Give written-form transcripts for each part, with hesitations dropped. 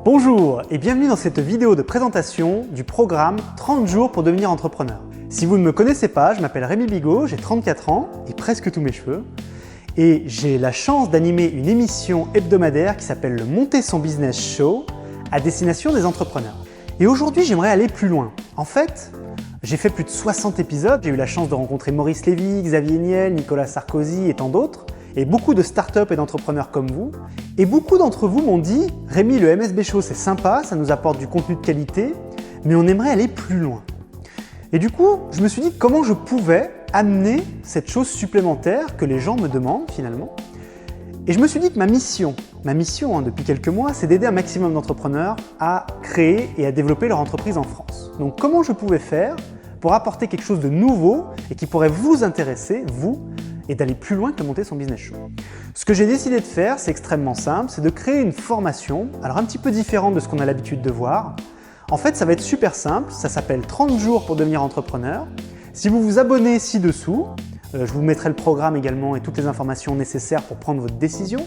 Bonjour et bienvenue dans cette vidéo de présentation du programme 30 jours pour devenir entrepreneur. Si vous ne me connaissez pas, je m'appelle Rémi Bigot, j'ai 34 ans et presque tous mes cheveux. Et j'ai la chance d'animer une émission hebdomadaire qui s'appelle le Monter son business show à destination des entrepreneurs. Et aujourd'hui, j'aimerais aller plus loin. En fait, j'ai fait plus de 60 épisodes, j'ai eu la chance de rencontrer Maurice Lévy, Xavier Niel, Nicolas Sarkozy et tant d'autres, et beaucoup de startups et d'entrepreneurs comme vous. Et beaucoup d'entre vous m'ont dit « Rémi, le MSB Show, c'est sympa, ça nous apporte du contenu de qualité, mais on aimerait aller plus loin. » Et du coup, je me suis dit comment je pouvais amener cette chose supplémentaire que les gens me demandent finalement. Et je me suis dit que ma mission depuis quelques mois, c'est d'aider un maximum d'entrepreneurs à créer et à développer leur entreprise en France. Donc comment je pouvais faire pour apporter quelque chose de nouveau et qui pourrait vous intéresser, vous, et d'aller plus loin que de monter son business show. Ce que j'ai décidé de faire, c'est extrêmement simple, c'est de créer une formation, alors un petit peu différente de ce qu'on a l'habitude de voir. En fait, ça va être super simple, ça s'appelle 30 jours pour devenir entrepreneur. Si vous vous abonnez ci-dessous, je vous mettrai le programme également et toutes les informations nécessaires pour prendre votre décision.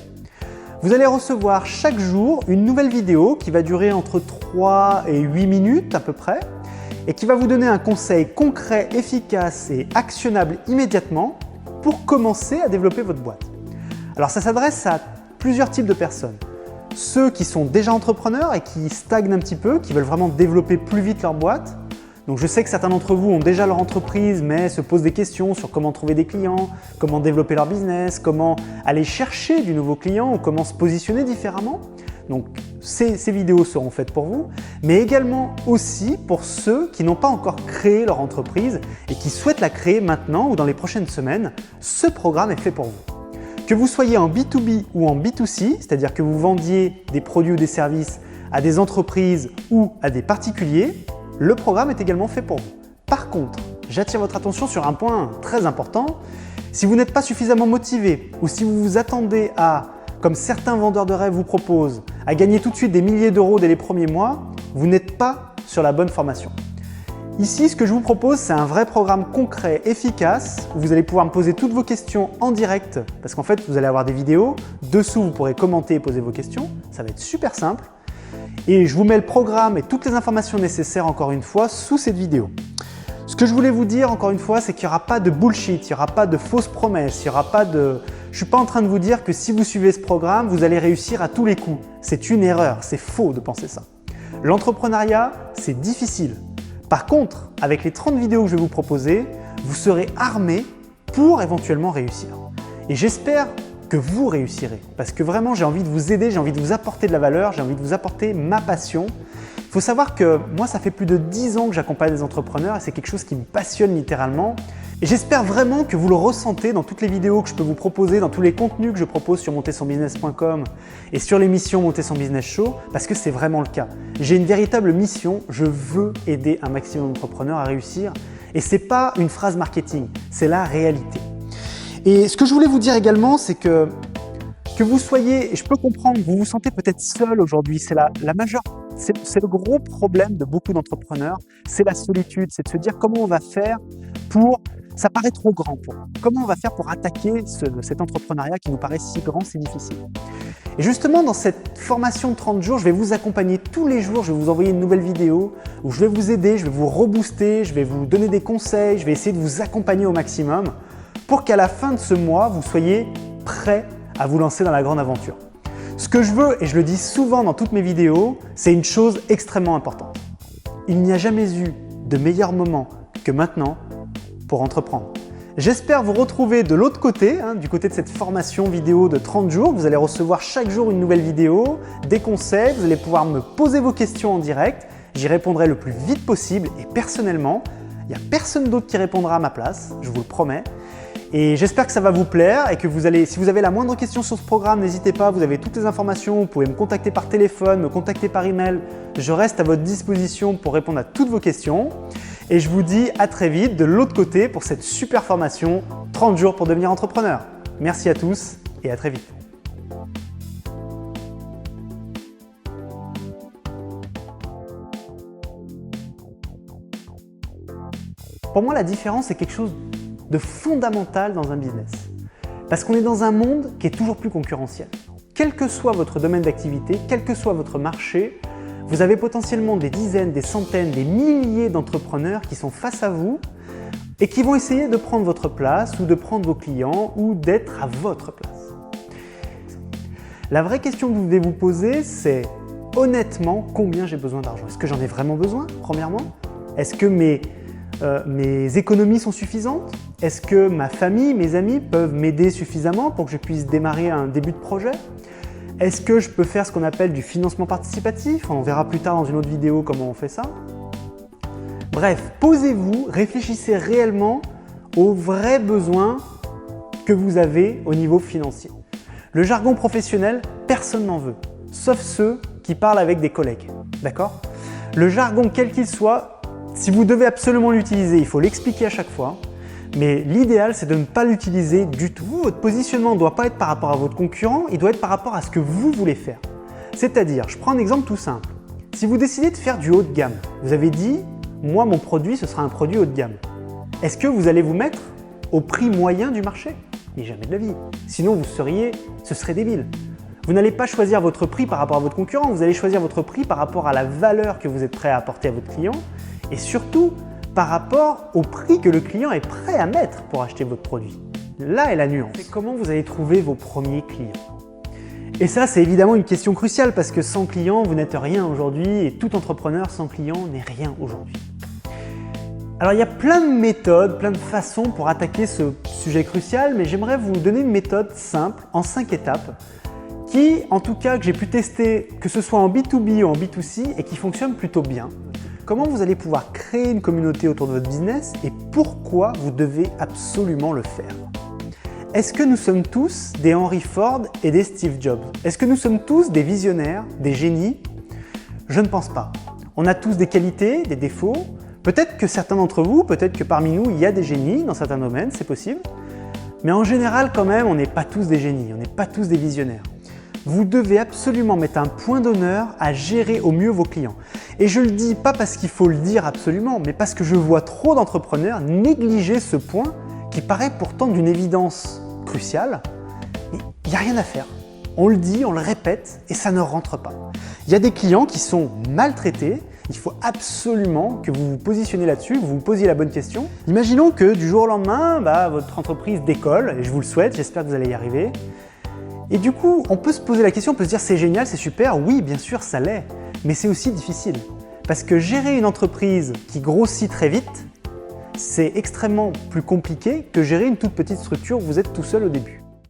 Vous allez recevoir chaque jour une nouvelle vidéo qui va durer entre 3 et 8 minutes à peu près et qui va vous donner un conseil concret, efficace et actionnable immédiatement pour commencer à développer votre boîte. Alors ça s'adresse à plusieurs types de personnes. Ceux qui sont déjà entrepreneurs et qui stagnent un petit peu, qui veulent vraiment développer plus vite leur boîte. Donc je sais que certains d'entre vous ont déjà leur entreprise mais se posent des questions sur comment trouver des clients, comment développer leur business, comment aller chercher du nouveau client ou comment se positionner différemment. Donc ces vidéos seront faites pour vous, mais également aussi pour ceux qui n'ont pas encore créé leur entreprise et qui souhaitent la créer maintenant ou dans les prochaines semaines. Ce programme est fait pour vous. Que vous soyez en B2B ou en B2C, c'est-à-dire que vous vendiez des produits ou des services à des entreprises ou à des particuliers, le programme est également fait pour vous. Par contre, j'attire votre attention sur un point très important. Si vous n'êtes pas suffisamment motivé ou si vous vous attendez à, comme certains vendeurs de rêves vous proposent, à gagner tout de suite des milliers d'euros dès les premiers mois, vous n'êtes pas sur la bonne formation. Ici, ce que je vous propose, c'est un vrai programme concret, efficace, où vous allez pouvoir me poser toutes vos questions en direct, parce qu'en fait, vous allez avoir des vidéos. Dessous, vous pourrez commenter et poser vos questions. Ça va être super simple. Et je vous mets le programme et toutes les informations nécessaires, encore une fois, sous cette vidéo. Ce que je voulais vous dire, encore une fois, c'est qu'il n'y aura pas de bullshit, il n'y aura pas de fausses promesses, il n'y aura pas de… Je ne suis pas en train de vous dire que si vous suivez ce programme, vous allez réussir à tous les coups. C'est une erreur, c'est faux de penser ça. L'entrepreneuriat, c'est difficile. Par contre, avec les 30 vidéos que je vais vous proposer, vous serez armé pour éventuellement réussir. Et j'espère que vous réussirez parce que vraiment, j'ai envie de vous aider, j'ai envie de vous apporter de la valeur, j'ai envie de vous apporter ma passion. Il faut savoir que moi, ça fait plus de 10 ans que j'accompagne des entrepreneurs et c'est quelque chose qui me passionne littéralement. Et j'espère vraiment que vous le ressentez dans toutes les vidéos que je peux vous proposer, dans tous les contenus que je propose sur montersonbusiness.com et sur l'émission Monter son business show, parce que c'est vraiment le cas. J'ai une véritable mission, je veux aider un maximum d'entrepreneurs à réussir et ce n'est pas une phrase marketing, c'est la réalité. Et ce que je voulais vous dire également, c'est que vous soyez, et je peux comprendre, vous vous sentez peut-être seul aujourd'hui, c'est le gros problème de beaucoup d'entrepreneurs, c'est la solitude, c'est de se dire comment on va faire pour… Ça paraît trop grand pour nous. Comment on va faire pour attaquer cet entrepreneuriat qui nous paraît si grand, si difficile? Et justement, dans cette formation de 30 jours, je vais vous accompagner tous les jours, je vais vous envoyer une nouvelle vidéo où je vais vous aider, je vais vous rebooster, je vais vous donner des conseils, je vais essayer de vous accompagner au maximum pour qu'à la fin de ce mois, vous soyez prêts à vous lancer dans la grande aventure. Ce que je veux, et je le dis souvent dans toutes mes vidéos, c'est une chose extrêmement importante. Il n'y a jamais eu de meilleur moment que maintenant pour entreprendre. J'espère vous retrouver de l'autre côté, du côté de cette formation vidéo de 30 jours. Vous allez recevoir chaque jour une nouvelle vidéo, des conseils, vous allez pouvoir me poser vos questions en direct. J'y répondrai le plus vite possible et personnellement, il n'y a personne d'autre qui répondra à ma place, je vous le promets. Et j'espère que ça va vous plaire et que si vous avez la moindre question sur ce programme, n'hésitez pas, vous avez toutes les informations, vous pouvez me contacter par téléphone, me contacter par email. Je reste à votre disposition pour répondre à toutes vos questions. Et je vous dis à très vite de l'autre côté pour cette super formation 30 jours pour devenir entrepreneur. Merci à tous et à très vite. Pour moi, la différence, c'est quelque chose de fondamental dans un business. Parce qu'on est dans un monde qui est toujours plus concurrentiel. quel que soit votre domaine d'activité, quel que soit votre marché, vous avez potentiellement des dizaines, des centaines, des milliers d'entrepreneurs qui sont face à vous et qui vont essayer de prendre votre place ou de prendre vos clients ou d'être à votre place. La vraie question que vous devez vous poser, c'est honnêtement combien j'ai besoin d'argent. Est-ce que j'en ai vraiment besoin, premièrement? Est-ce que mes économies sont suffisantes? Est-ce que ma famille, mes amis peuvent m'aider suffisamment pour que je puisse démarrer un début de projet? Est-ce que je peux faire ce qu'on appelle du financement participatif? On verra plus tard dans une autre vidéo comment on fait ça. Bref, posez-vous, réfléchissez réellement aux vrais besoins que vous avez au niveau financier. Le jargon professionnel, personne n'en veut, sauf ceux qui parlent avec des collègues, d'accord? Le jargon, quel qu'il soit, si vous devez absolument l'utiliser, il faut l'expliquer à chaque fois, mais l'idéal, c'est de ne pas l'utiliser du tout. Votre positionnement ne doit pas être par rapport à votre concurrent, il doit être par rapport à ce que vous voulez faire. C'est-à-dire, je prends un exemple tout simple. Si vous décidez de faire du haut de gamme, vous avez dit « moi, mon produit, ce sera un produit haut de gamme ». Est-ce que vous allez vous mettre au prix moyen du marché? Et jamais de la vie. Sinon, ce serait débile. Vous n'allez pas choisir votre prix par rapport à votre concurrent, vous allez choisir votre prix par rapport à la valeur que vous êtes prêt à apporter à votre client et surtout par rapport au prix que le client est prêt à mettre pour acheter votre produit. Là est la nuance. C'est comment vous allez trouver vos premiers clients. Et ça, c'est évidemment une question cruciale parce que sans clients, vous n'êtes rien aujourd'hui et tout entrepreneur sans clients n'est rien aujourd'hui. Alors, il y a plein de méthodes, plein de façons pour attaquer ce sujet crucial, mais j'aimerais vous donner une méthode simple en 5 étapes qui, en tout cas, que j'ai pu tester, que ce soit en B2B ou en B2C et qui fonctionne plutôt bien. Comment vous allez pouvoir créer une communauté autour de votre business et pourquoi vous devez absolument le faire. Est-ce que nous sommes tous des Henry Ford et des Steve Jobs? Est-ce que nous sommes tous des visionnaires, des génies? Je ne pense pas. On a tous des qualités, des défauts. Peut-être que certains d'entre vous, peut-être que parmi nous, il y a des génies dans certains domaines, c'est possible. Mais en général, quand même, on n'est pas tous des génies, on n'est pas tous des visionnaires. Vous devez absolument mettre un point d'honneur à gérer au mieux vos clients. Et je le dis pas parce qu'il faut le dire absolument, mais parce que je vois trop d'entrepreneurs négliger ce point qui paraît pourtant d'une évidence cruciale. Il n'y a rien à faire. On le dit, on le répète et ça ne rentre pas. Il y a des clients qui sont maltraités. Il faut absolument que vous vous positionnez là-dessus, que vous vous posiez la bonne question. Imaginons que du jour au lendemain, votre entreprise décolle, et je vous le souhaite, j'espère que vous allez y arriver. Et du coup, on peut se poser la question, on peut se dire c'est génial, c'est super, oui bien sûr ça l'est, mais c'est aussi difficile. Parce que gérer une entreprise qui grossit très vite, c'est extrêmement plus compliqué que gérer une toute petite structure où vous êtes tout seul au début.